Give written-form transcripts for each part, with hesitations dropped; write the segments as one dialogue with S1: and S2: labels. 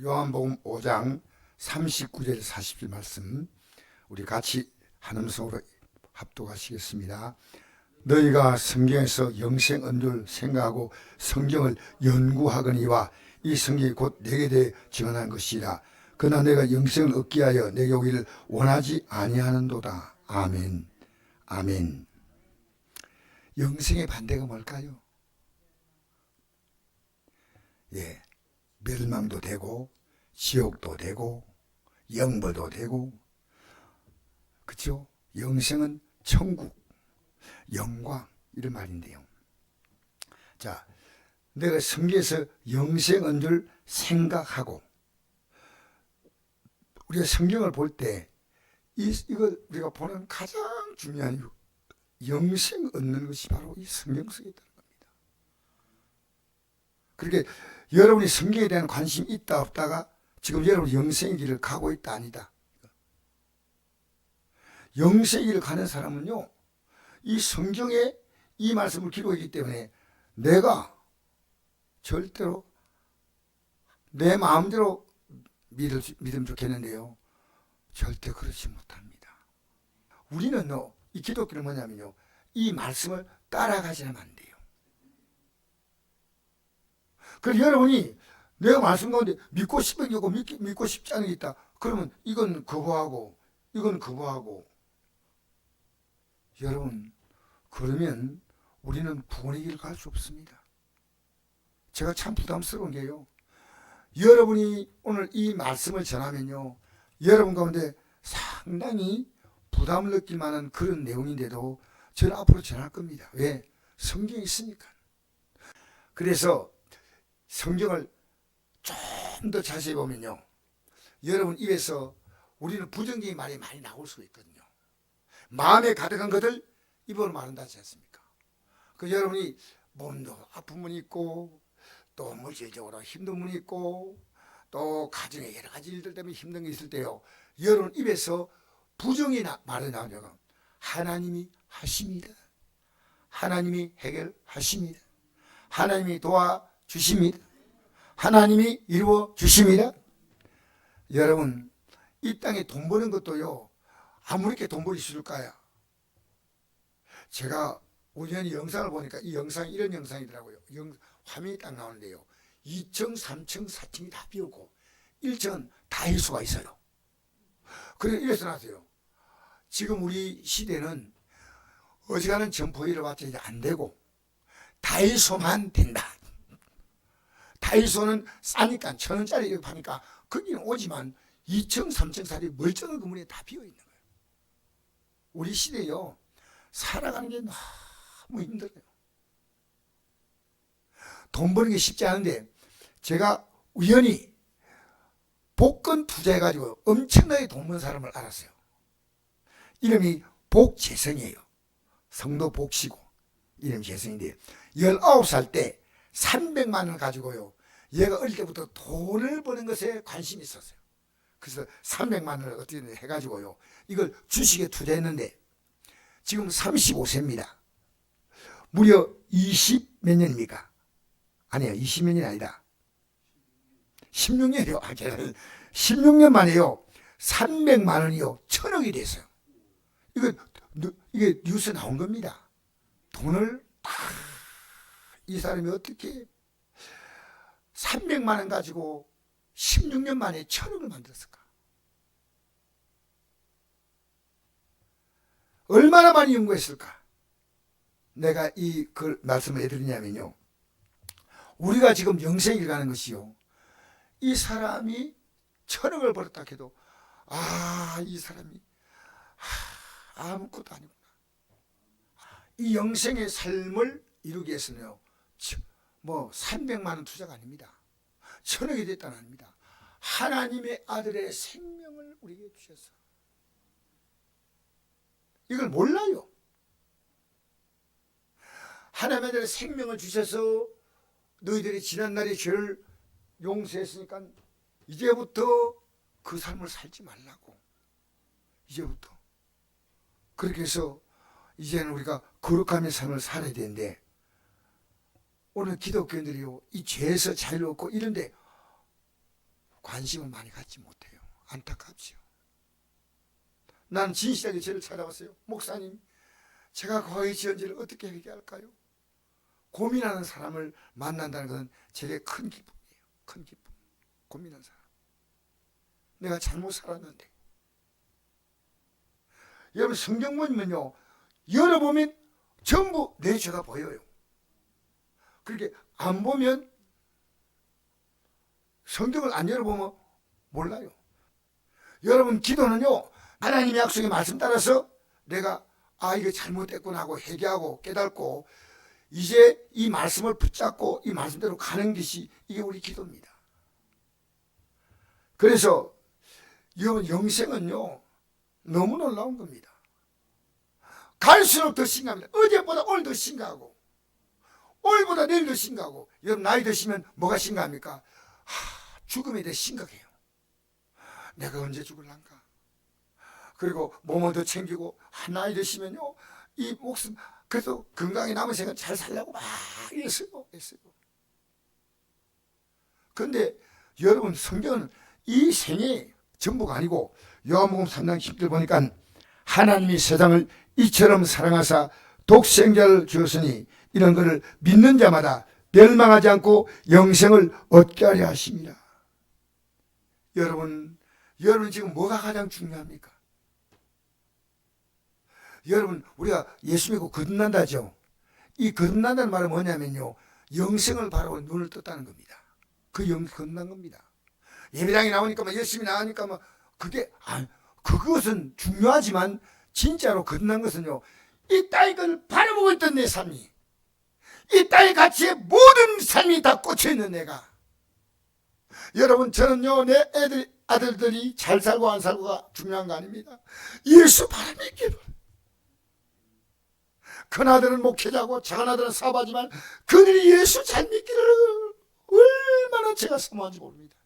S1: 요한복음 5장 39절 40절 말씀 우리 같이 한 음성으로 합독하시겠습니다. 너희가 성경에서 영생인 줄 생각하고 성경을 연구하거니와 이 성경이 곧 내게 대해 증언한 것이라. 그러나 내가 영생을 얻기 하여 내게 오기를 원하지 아니하는도다. 아멘. 아멘. 영생의 반대가 뭘까요? 예, 멸망도 되고 지옥도 되고 영벌도 되고, 그렇죠? 영생은 천국, 영광 이런 말인데요. 자, 내가 성경에서 영생인 줄 생각하고, 우리가 성경을 볼 때 이걸 우리가 보는 가장 중요한 이유, 영생 얻는 것이 바로 이 성경 속에 있다는 겁니다. 그렇게 여러분이 성경에 대한 관심이 있다 없다가 지금 여러분 영생의 길을 가고 있다 아니다. 영생의 길을 가는 사람은요, 이 성경에 이 말씀을 기록했기 때문에 내가 절대로 내 마음대로 믿으면 좋겠는데요, 절대 그렇지 못합니다. 우리는 이 기독교는 뭐냐면요, 이 말씀을 따라가지는 안 돼요. 그래서 여러분이 내가 말씀 가운데 믿고 싶은 게 있고 믿고 싶지 않은 게 있다. 그러면 이건 거부하고 이건 거부하고. 여러분, 그러면 우리는 구원의 길을 갈 수 없습니다. 제가 참 부담스러운 게요, 여러분이 오늘 이 말씀을 전하면요, 여러분 가운데 상당히 부담을 느낄 만한 그런 내용인데도 저는 앞으로 전할 겁니다. 왜? 성경이 있으니까. 그래서 성경을 좀 더 자세히 보면요, 여러분 입에서 우리는 부정적인 말이 많이 나올 수가 있거든요. 마음에 가득한 것을 입으로 말한다 하지 않습니까? 그 여러분이 몸도 아픈 분이 있고, 또 물질적으로 힘든 분이 있고, 또 가정에 여러 가지 일들 때문에 힘든 게 있을 때요, 여러분 입에서 부정의 말이 나오면 하나님이 하십니다. 하나님이 해결하십니다. 하나님이 도와주십니다. 하나님이 이루어 주십니다. 여러분, 이 땅에 돈 버는 것도요, 아무렇게 돈 벌기 싫을까요? 제가 우연히 영상을 보니까 이 영상이 이런 영상이더라고요. 화면이 딱 나오는데요, 2층, 3층, 4층이 다 비었고 1층은 다이소가 있어요. 그래서 이래서 나왔어요. 지금 우리 시대는 어지간한 점포일을 봤자 이제 안 되고 다이소만 된다. 다이소는 싸니까 1,000원짜리 이렇게 파니까 거기는 오지만 2층, 3층 살이 멀쩡한 건물에 다 비어있는 거예요. 우리 시대요, 살아가는 게 너무 힘들어요. 돈 버는 게 쉽지 않은데, 제가 우연히 복권 투자해가지고 엄청나게 돈 버는 사람을 알았어요. 이름이 복재성이에요. 성도 복시고 이름이 재성인데, 19살 때 300만 원을 가지고요, 얘가 어릴 때부터 돈을 버는 것에 관심이 있었어요. 그래서 300만 원을 어떻게 해가지고요, 이걸 주식에 투자했는데 지금 35세입니다. 무려 20 몇 년입니까? 아니에요, 20몇 년이 아니다, 16년이요. 16년 만에요 300만 원이요 1,000억이 됐어요. 이게 뉴스 나온 겁니다. 돈을 이 사람이 어떻게 300만 원 가지고 16년 만에 1,000억을 만들었을까? 얼마나 많이 연구했을까? 내가 이 글 말씀을 해드리냐면요, 우리가 지금 영생을 가는 것이요, 이 사람이 1,000억을 벌었다 해도 이 사람이 아무것도 아니구나. 이 영생의 삶을 이루기 위해서는요, 뭐 300만 원 투자가 아닙니다. 1,000억이 됐다는 아닙니다. 하나님의 아들의 생명을 우리에게 주셔서, 이걸 몰라요. 하나님의 아들의 생명을 주셔서 너희들이 지난날의 죄를 용서했으니까 이제부터 그 삶을 살지 말라고. 이제부터 그렇게 해서 이제는 우리가 거룩함의 삶을 살아야 되는데, 오늘 기독교인들이요, 이 죄에서 자유를 얻고 이런데 관심을 많이 갖지 못해요. 안타깝지요. 나는 진실하게 저를 찾아왔어요. 목사님, 제가 거의 지은 죄를 어떻게 회개할까요? 고민하는 사람을 만난다는 것은 제게 큰 기쁨이에요. 큰 기쁨. 고민하는 사람. 내가 잘못 살았는데. 여러분, 성경 보면요, 열어보면 전부 내 죄가 보여요. 그렇게 안 보면, 성경을 안 열어보면 몰라요. 여러분, 기도는요, 하나님의 약속의 말씀 따라서 내가 이거 잘못됐구나 하고 회개하고 깨닫고 이제 이 말씀을 붙잡고 이 말씀대로 가는 것이 이게 우리 기도입니다. 그래서 여러분, 영생은요 너무 놀라운 겁니다. 갈수록 더 심각합니다. 어제보다 오늘 더 심각하고 오늘보다 내일 더 심각하고. 여러분, 나이 드시면 뭐가 심각합니까? 죽음에 대해 심각해요. 내가 언제 죽을란가. 그리고 몸을 더 챙기고 나이 드시면요 이 목숨, 그래도 건강히 남은 생은 잘 살려고 막 애써요. 그런데 여러분, 성경은 이 생이 전부가 아니고 요한복음 3장 10절 보니까 하나님이 세상을 이처럼 사랑하사 독생자를 주었으니 이런 것을 믿는 자마다 멸망하지 않고 영생을 얻게 하려 하심이라. 여러분 지금 뭐가 가장 중요합니까? 여러분, 우리가 예수 믿고 거듭난다죠. 이 거듭난다는 말은 뭐냐면요, 영생을 바라고 눈을 떴다는 겁니다. 그 거듭난 겁니다. 예배당에 나오니까 열심히 나가니까 그것은 중요하지만 진짜로 거듭난 것은요, 이 땅의 것을 바라보고 있던 내 삶이, 이 땅의 가치에 모든 삶이 다 꽂혀있는 내가. 여러분, 저는요 내 아들들이 잘 살고 안 살고가 중요한 거 아닙니다. 예수 바라보기를. 큰아들은 목회자고 작은아들은 사바지만 그들이 예수 잘 믿기를 얼마나 제가 사모한지 모릅니다.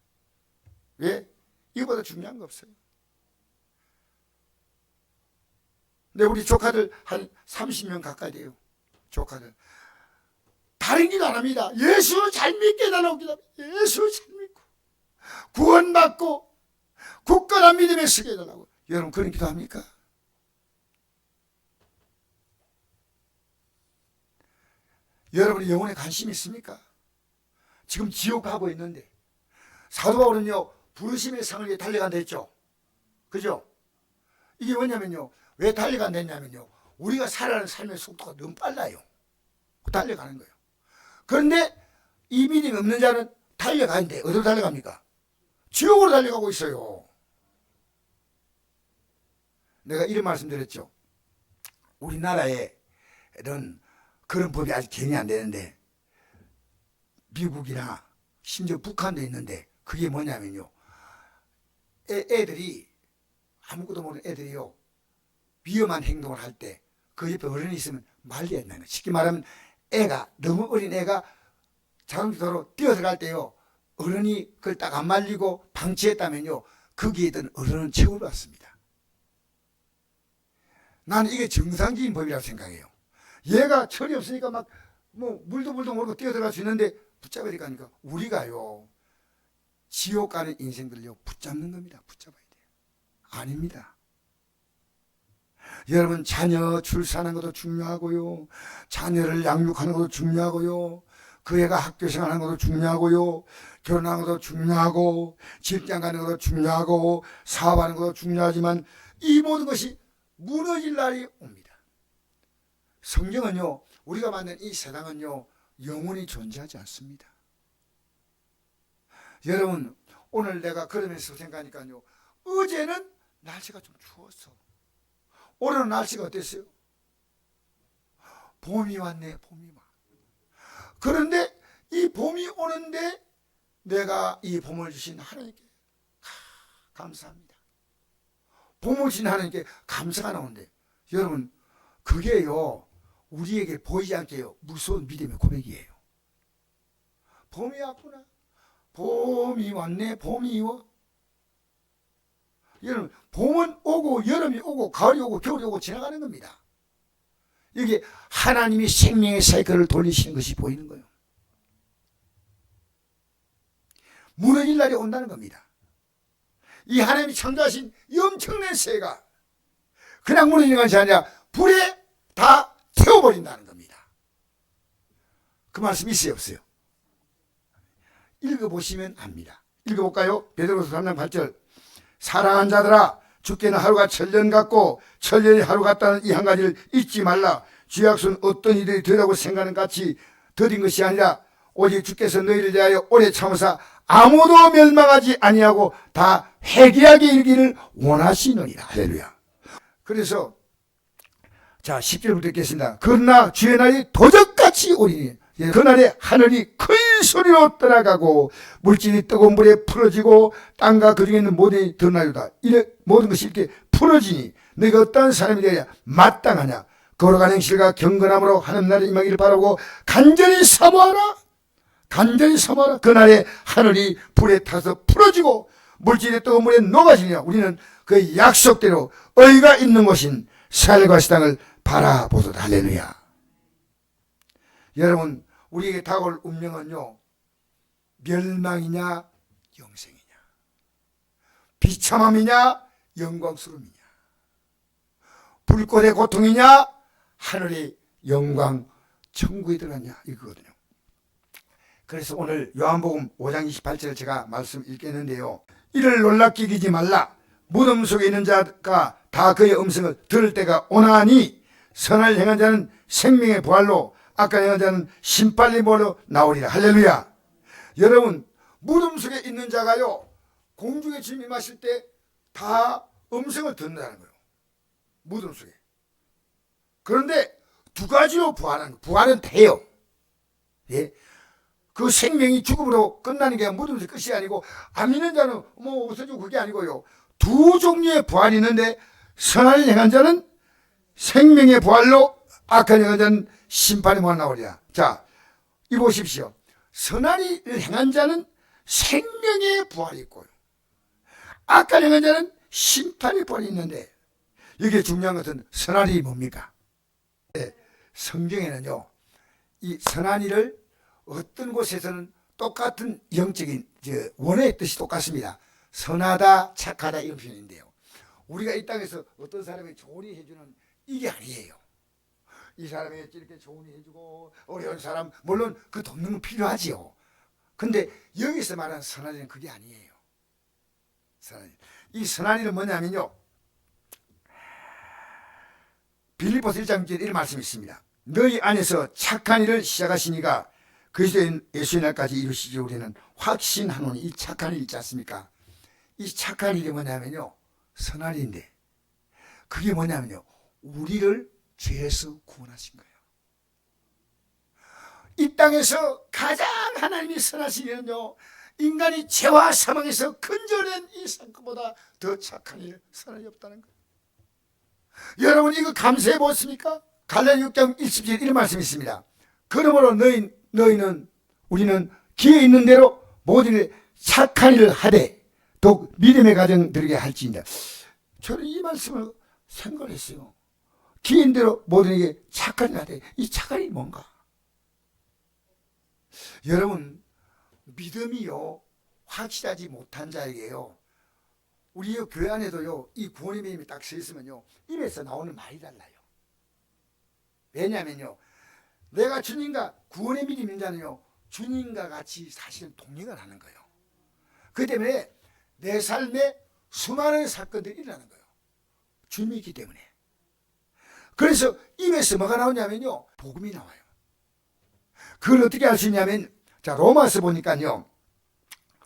S1: 왜? 이거보다 중요한 거 없어요. 근데 우리 조카들 한 30명 가까이 돼요. 조카들 다른 기도 안 합니다. 예수 잘 믿게 해달라고 기도합니다. 예수 잘 믿고 구원받고 굳건한 믿음에 서게 해달라고. 여러분, 그런 기도합니까? 여러분이 영혼에 관심이 있습니까? 지금 지옥 가고 있는데 사도 바울은요 부르심의 상을 위해 달려간다 했죠. 그죠? 이게 뭐냐면요, 왜 달려간다 했냐면요, 우리가 살아가는 삶의 속도가 너무 빨라요. 달려가는 거예요. 그런데 이 믿음이 없는 자는 달려가는데 어디로 달려갑니까? 지옥으로 달려가고 있어요. 내가 이런 말씀 드렸죠. 우리나라에는 그런 법이 아직 개념이 안 되는데 미국이나 심지어 북한도 있는데, 그게 뭐냐면요, 애들이, 아무것도 모르는 애들이요 위험한 행동을 할 때 그 옆에 어른이 있으면 말리 한다는 거예요. 쉽게 말하면 너무 어린 애가 자동차로 뛰어들어갈 때요 어른이 그걸 딱 안 말리고 방치했다면요 거기에 있던 어른은 처벌을 받습니다. 나는 이게 정상적인 법이라고 생각해요. 얘가 철이 없으니까 물도 모르고 뛰어들어갈 수 있는데 붙잡으니까 하니까 우리가요 지옥 가는 인생들을요 붙잡는 겁니다. 붙잡아야 돼요. 아닙니다. 여러분, 자녀 출산하는 것도 중요하고요, 자녀를 양육하는 것도 중요하고요, 그 애가 학교 생활하는 것도 중요하고요, 결혼하는 것도 중요하고, 직장 가는 것도 중요하고, 사업하는 것도 중요하지만 이 모든 것이 무너질 날이 옵니다. 성경은요 우리가 만든 이 세상은요 영원히 존재하지 않습니다. 여러분, 오늘 내가 그러면서 생각하니까요, 어제는 날씨가 좀 추웠어. 오늘은 날씨가 어땠어요? 봄이 왔네. 봄이 와. 그런데 이 봄이 오는데 내가 이 봄을 주신 하나님께 감사합니다. 봄을 주신 하나님께 감사가 나오는데, 여러분, 그게요 우리에게 보이지 않게요 무서운 믿음의 고백이에요. 봄이 왔구나. 봄이 왔네. 봄이 와. 여러분, 봄은 오고 여름이 오고 가을이 오고 겨울이 오고 지나가는 겁니다. 이게 하나님이 생명의 사이클을 돌리시는 것이 보이는 거예요. 무너질 날이 온다는 겁니다. 이 하나님이 창조하신 이 엄청난 새가 그냥 무너지는 것이 아니라 불에 다 태워버린다는 겁니다. 그 말씀 있어요, 없어요? 읽어보시면 압니다. 읽어볼까요? 베드로서 3장 8절. 사랑하는 자들아, 주께는 하루가 천년 같고 천년이 하루 같다는 이 한 가지를 잊지 말라. 주의 약속은 어떤 이들이 더라고 생각하는 같이 더딘 것이 아니라 오직 주께서 너희를 대하여 오래 참으사 아무도 멸망하지 아니하고 다 회개하게 이르기를 원하시느니라. 할렐루야. 그래서 자 10절부터 읽겠습니다. 그러나 주의 날이 도적같이 오리니 그날에 하늘이 큰 소리로 떠나가고 물질이 뜨거운 물에 풀어지고 땅과 그 중에 있는 모든 드러나리로다. 이래 모든 것이 이렇게 풀어지니 너희가 어떠한 사람이 되어야 마땅하냐. 거룩한 행실과 경건함으로 하나님 나라에 임하기를 바라고 간절히 사모하라. 간절히 사모하라. 그날에 하늘이 불에 타서 풀어지고 물질이 뜨거운 물에 녹아지냐. 우리는 그 약속대로 의가 있는 곳인 살과 땅을 바라보도다. 할렐루야. 여러분, 우리에게 다가올 운명은요, 멸망이냐 영생이냐, 비참함이냐 영광스러움이냐, 불꽃의 고통이냐 하늘의 영광 천국에 들어가냐, 이거거든요. 그래서 오늘 요한복음 5장 28절을 제가 말씀 읽겠는데요. 이를 놀랍게 여기지 말라. 무덤 속에 있는 자가 다 그의 음성을 들을 때가 오나니 선을 행한 자는 생명의 부활로 악한 행한 자는 심판의 부활로 나오리라. 할렐루야. 여러분, 무덤 속에 있는 자가요, 공중에 주님이 임하실 때 다 음성을 듣는다는 거예요. 무덤 속에. 그런데 두 가지로 부활은 돼요. 예. 그 생명이 죽음으로 끝나는 게 무덤에서 끝이 아니고 안 믿는 자는 뭐 없어지고 그게 아니고요. 두 종류의 부활이 있는데 선을 행한 자는 생명의 부활로 악한 행한 자는 심판의 부활로 나오리라. 자, 이 보십시오. 선한 일을 행한 자는 생명의 부활이 있고요. 악한 행한 자는 심판의 부활이 있는데 여기에 중요한 것은 선한 일이 뭡니까? 네, 성경에는요, 이 선한 일을 어떤 곳에서는 똑같은 영적인 원어의 뜻이 똑같습니다. 선하다, 착하다 이런 표현인데요. 우리가 이 땅에서 어떤 사람이 좋은 일 해주는 이게 아니에요. 이 사람에게 이렇게 좋은 일 해주고 어려운 사람 물론 그 돕는 건 필요하지요. 근데 여기서 말하는 선한 일은 그게 아니에요. 선한 일. 이 선한 일은 뭐냐면요, 빌립보서 1장 1절에 이런 말씀이 있습니다. 너희 안에서 착한 일을 시작하시니가 그리스도 예수의 날까지 이루시지 우리는 확신하노니. 이 착한 일 있지 않습니까? 이 착한 일이 뭐냐면요, 선한 일인데 그게 뭐냐면요, 우리를 죄에서 구원하신 거예요. 이 땅에서 가장 하나님이 선하신 일은요, 인간이 죄와 사망에서 건져낸 이 상급보다 더 착한 일, 선한 일이 없다는 거예요. 여러분, 이거 감사해 보십니까? 갈라디아 6장 20절 이런 말씀이 있습니다. 그러므로 우리는 기회 있는 대로 모든 일에 착한 일을 하되 더욱 믿음의 가정 들게 할지니라. 저는 이 말씀을 생각했어요. 기회 있는 대로 모든 일에 착한 일을 하되, 이 착한 일이 뭔가? 여러분, 믿음이요, 확실하지 못한 자에게요, 우리 교회 안에도요, 이 구원의 믿음이 딱 서 있으면요, 입에서 나오는 말이 달라요. 왜냐면요, 내가 주님과 구원의 믿음이 있는 자는요, 주님과 같이 사실은 동행을 하는 거예요. 그 때문에 내 삶에 수많은 사건들이 일어나는 거예요. 주님이 있기 때문에. 그래서 입에서 뭐가 나오냐면요, 복음이 나와요. 그걸 어떻게 알 수 있냐면, 자, 로마서 보니까요,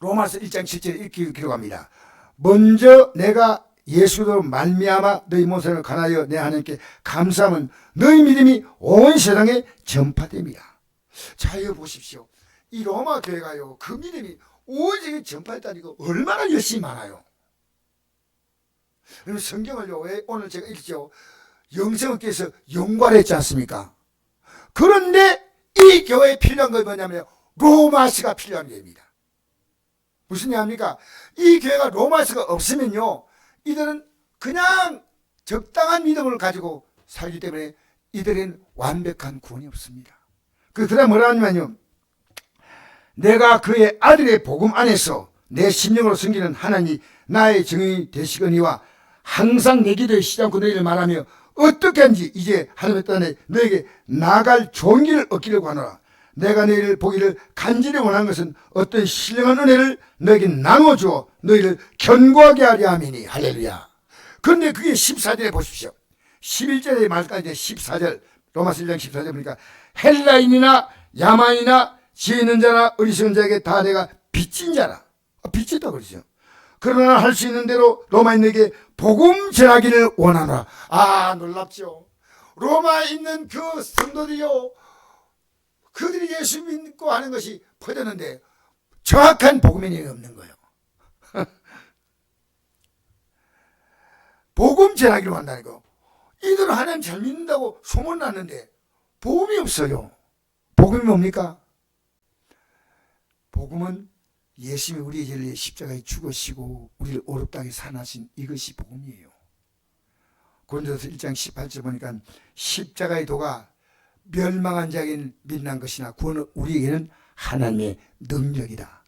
S1: 로마서 1장 7절에 이렇게 기록합니다. 먼저 내가 예수로 말미암아 너희 모세를 간하여 내 하나님께 감사하면 너희 믿음이 온 세상에 전파됩니다. 자, 이거 보십시오. 이 로마 교회가요, 그 믿음이 온 세상에 전파했다니까 얼마나 열심히 많아요. 성경을요, 왜 오늘 제가 읽죠, 영성께서 영과를 했지 않습니까? 그런데 이 교회에 필요한 건 뭐냐면 로마서가 필요한 교회입니다. 무슨 얘기합니까? 이 교회가 로마서가 없으면요, 이들은 그냥 적당한 믿음을 가지고 살기 때문에 이들은 완벽한 구원이 없습니다. 그 다음 뭐라 하냐면요, 내가 그의 아들의 복음 안에서 내 심령으로 섬기는 하나님이 나의 정인이 되시거니와 항상 내 기도에 쉬지 않고 너희를 말하며 어떻게 하는지 이제 하나님의 땅에 너에게 나아갈 좋은 길을 얻기를 하노라. 내가 너희를 보기를 간절히 원하는 것은 어떤 신령한 은혜를 너에게 나눠주어 너희를 견고하게 하려 함이니. 할렐루야. 그런데 그게 14절에 보십시오. 11절의 말까지 14절 로마서 1장 14절 보니까 헬라인이나 야만이나 지혜 있는 자나 어리석은 자에게 다 내가 빚진 자라. 빚졌다 그러죠. 그러나 할 수 있는 대로 로마인에게 복음 전하기를 원하노라. 아, 놀랍죠. 로마에 있는 그 성도들이요, 그들이 예수 믿고 하는 것이 퍼졌는데 정확한 복음이 없는 거예요. 복음 전하기를 원한다는 거. 이들은 하나님 잘 믿는다고 소문났는데 복음이 없어요. 복음이 뭡니까? 복음은 예수님이 우리의 죄를 위해 십자가에 죽으시고 우리를 어렵다게 산하신 이것이 복음이에요. 고린도서 1장 18절 보니까 십자가의 도가 멸망한 자에게는 빛난 것이나 구원은 우리에게는 하나님의 능력이다.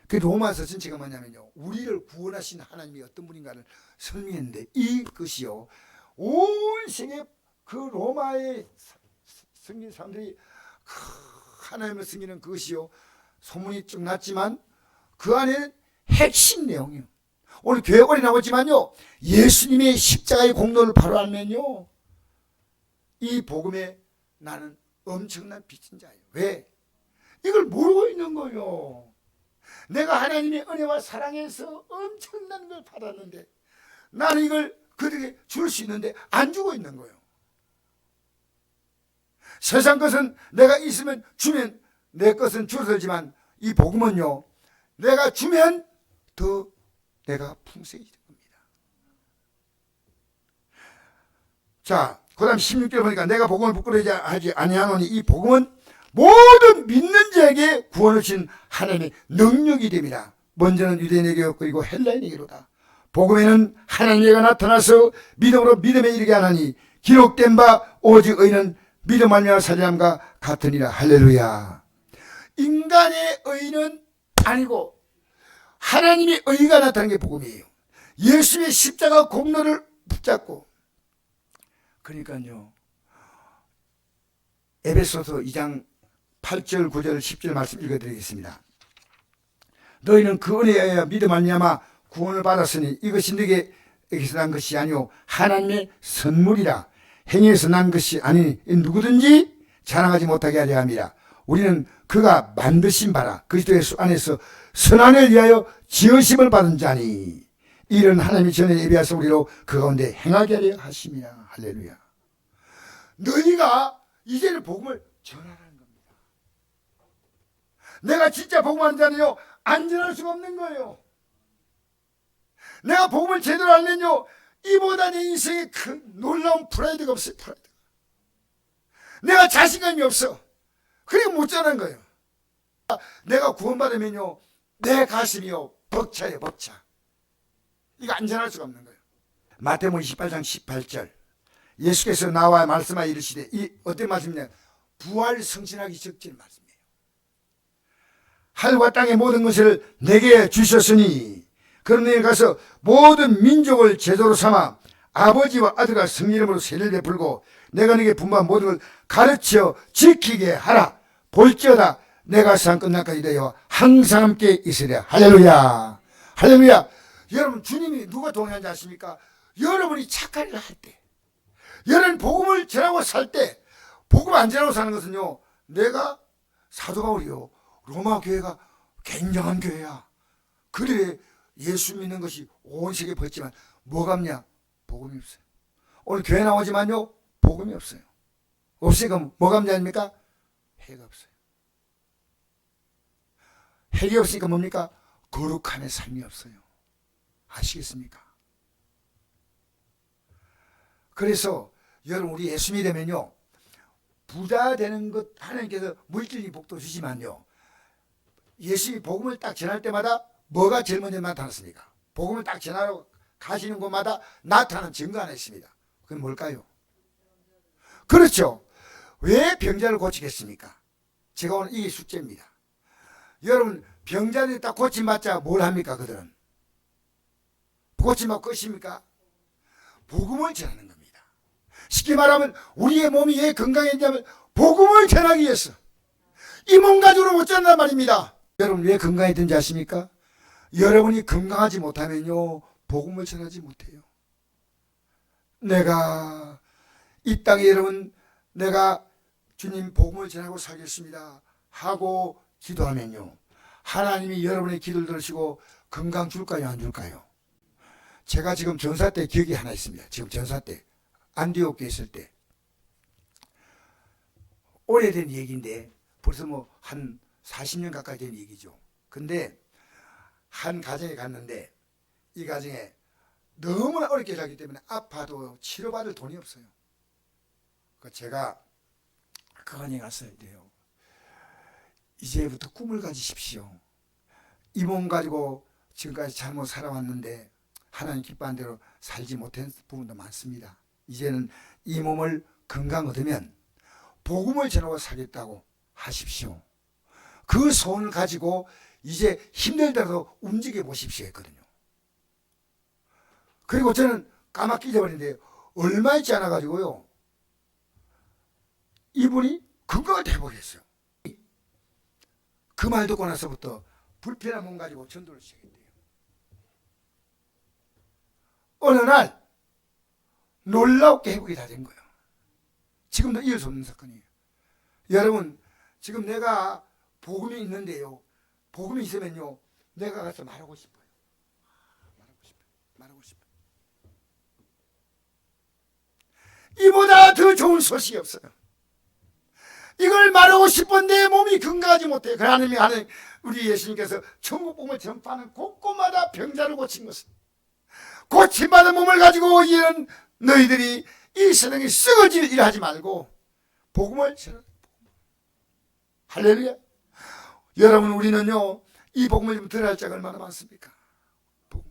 S1: 그 로마서 전체가 뭐냐면요, 우리를 구원하신 하나님이 어떤 분인가를 설명했는데 이것이요, 온 세계 그 로마의 성긴 사람들이 하나님을 섬기는 그것이요, 소문이 쭉 났지만 그 안에는 핵심 내용이에요. 오늘 교회 오래 나오지만요, 예수님의 십자가의 공로를 바로 알면요, 이 복음에 나는 엄청난 빚진 자예요. 왜? 이걸 모르고 있는 거예요. 내가 하나님의 은혜와 사랑에서 엄청난 걸 받았는데 나는 이걸 그들에게 줄 수 있는데 안 주고 있는 거예요. 세상 것은 내가 있으면 주면 내 것은 줄어들지만 이 복음은요, 내가 주면 더 내가 풍성해지는 겁니다. 자, 그 다음 16절 보니까 내가 복음을 부끄러워하지 아니하노니 이 복음은 모든 믿는 자에게 구원을 주신 하나님의 능력이 됩니다. 먼저는 유대인에게 그리고 헬라인에게로다. 복음에는 하나님께가 나타나서 믿음으로 믿음에 이르게 하나니 기록된 바 오직 의는 믿음 말미암아 살리함과 같으니라. 할렐루야. 인간의 의는 아니고 하나님의 의가 나타나는 게 복음이에요. 예수의 십자가 공로를 붙잡고. 그러니까요, 에베소서 2장 8절 9절 10절 말씀 읽어드리겠습니다. 너희는 그 은혜에 의하여 믿음 말미암아 구원을 받았으니 이것이 너희에게서 난 것이 아니오 하나님의 선물이라. 행위에서 난 것이 아니니 누구든지 자랑하지 못하게 하려 함이라. 우리는 그가 만드신 바라 그리스도 예수 안에서 선한을 위하여 지으심을 받은 자니 이런 하나님이 전에 예비하사 우리로 그 가운데 행하게 하려 하심이라. 할렐루야. 너희가 이제는 복음을 전하라는 겁니다. 내가 진짜 복음하는 자는요, 안전할 수가 없는 거예요. 내가 복음을 제대로 알면요, 이보다 내 인생에 큰 놀라운 프라이드가 없어요. 프라이드. 내가 자신감이 없어. 그러니까 못 전하는 거예요. 내가 구원받으면요, 내 가슴이요 벅차요, 벅차. 이거 안전할 수가 없는 거예요. 마태복음 28장 18절 예수께서 나와 말씀하여 이르시되, 이 어떤 말씀이냐, 부활 성신하기 적절한 말씀이에요. 하늘과 땅의 모든 것을 내게 주셨으니 그런 데 가서 모든 민족을 제도로 삼아 아버지와 아들과 성령 이름으로 세례를 베풀고 내가 네게 분부한 모든 걸 가르쳐 지키게 하라. 볼지어다 내가 세상 끝날까지 되어 항상 함께 있으랴. 할렐루야. 할렐루야. 여러분, 주님이 누가 동행하지 않습니까? 여러분이 착한 일을 할 때, 여러분 복음을 전하고 살 때, 복음 안 전하고 사는 것은요, 내가 사도 바울이요, 로마 교회가 굉장한 교회야. 그래 예수 믿는 것이 온 세계에 퍼졌지만 뭐가 없냐? 복음이 없어요. 오늘 교회 나오지만요, 복음이 없어요. 없으니까 뭐가 없냐 아닙니까? 해가 없어요. 핵이 없으니까 뭡니까? 거룩함의 삶이 없어요. 아시겠습니까? 그래서 여러분, 우리 예수 믿으면요, 부자 되는 것 하나님께서 물질적인 복도 주지만요, 예수님이 복음을 딱 전할 때마다 뭐가 제일 먼저 나타났습니까? 복음을 딱 전하러 가시는 곳마다 나타나는 증거 하나 있습니다. 그건 뭘까요? 그렇죠. 왜 병자를 고치겠습니까? 제가 오늘 이게 숙제입니다. 여러분, 병자들이 딱 고침받자 뭘 합니까? 그들은 고침받고 끝입니까? 복음을 전하는 겁니다. 쉽게 말하면 우리의 몸이 왜 건강해지냐면 복음을 전하기 위해서. 이 몸 가지고는 못 전한단 말입니다. 여러분 왜 건강해졌는지 아십니까? 여러분이 건강하지 못하면요 복음을 전하지 못해요. 내가 이 땅에 여러분 내가 주님 복음을 전하고 살겠습니다 하고 기도하면요 하나님이 여러분의 기도를 들으시고 건강 줄까요 안 줄까요? 제가 지금 전사 때 기억이 하나 있습니다. 지금 전사 때 안디옥에 있을 때 오래된 얘기인데 벌써 뭐 한 40년 가까이 된 얘기죠. 근데 한 가정에 갔는데 이 가정에 너무나 어렵게 살기 때문에 아파도 치료받을 돈이 없어요. 제가 그 가정에 갔어야 돼요. 이제부터 꿈을 가지십시오. 이 몸 가지고 지금까지 잘못 살아왔는데 하나님 기뻐하는 대로 살지 못한 부분도 많습니다. 이제는 이 몸을 건강 얻으면 복음을 전하고 살겠다고 하십시오. 그 소원을 가지고 이제 힘들더라도 움직여 보십시오 했거든요. 그리고 저는 까맣게 잊어버렸는데 얼마 있지 않아 가지고요 이분이 건강을 회복했어요. 그 말 듣고 나서부터 불편한 몸 가지고 전도를 시작했대요. 어느 날 놀랍게 회복이 다 된 거예요. 지금도 이을 수 없는 사건이에요. 여러분 지금 내가 복음이 있는데요 복음이 있으면요 내가 가서 말하고 싶어요. 말하고 싶어요. 이보다 더 좋은 소식이 없어요. 이걸 말하고 싶은데 몸이 건강하지 못해요. 하나님이 하는 우리 예수님께서 천국 복음을 전파하는 곳곳마다 병자를 고친 것은 고침받은 몸을 가지고 이런 너희들이 이 세상에 썩어질 일 하지 말고 복음을 전하라. 할렐루야. 여러분 우리는요 이 복음을 좀 들어야 할 자가 얼마나 많습니까? 복음.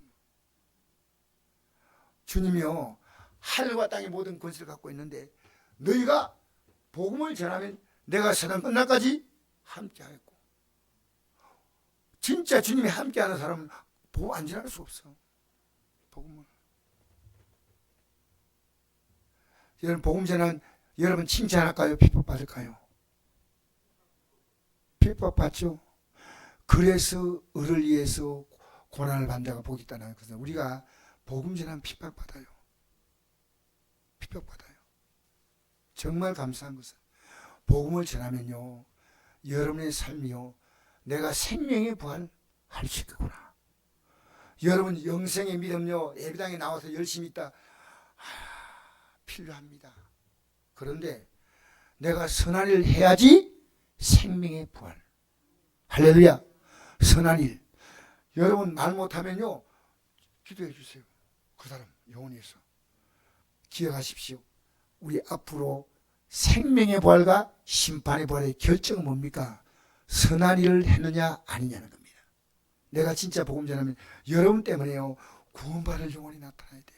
S1: 주님이요 하늘과 땅의 모든 권세를 갖고 있는데 너희가 복음을 전하면 내가 세상 끝날까지 함께하겠고 진짜 주님이 함께하는 사람은 복음 안 전할 수 없어. 복음을. 여러분 복음 전하는 여러분 칭찬할까요? 핍박받을까요? 핍박받죠. 그래서 을을 위해서 고난을 받는 자가 복이 있다는 것은 우리가 복음 전하면 핍박받아요. 핍박받아요. 정말 감사한 것은 복음을 전하면요 여러분의 삶이요 내가 생명의 부활할 수 있겠구나. 여러분 영생의 믿음요 예배당에 나와서 열심히 있다 필요합니다. 그런데 내가 선한 일을 해야지 생명의 부활. 할렐루야. 선한 일. 여러분 말 못하면요 기도해 주세요. 그 사람 영혼이 있어. 기억하십시오. 우리 앞으로 생명의 부활과 심판의 부활의 결정은 뭡니까? 선한 일을 했느냐 아니냐는 겁니다. 내가 진짜 복음 전하면 여러분 때문에요 구원받을 영혼이 나타나야 돼.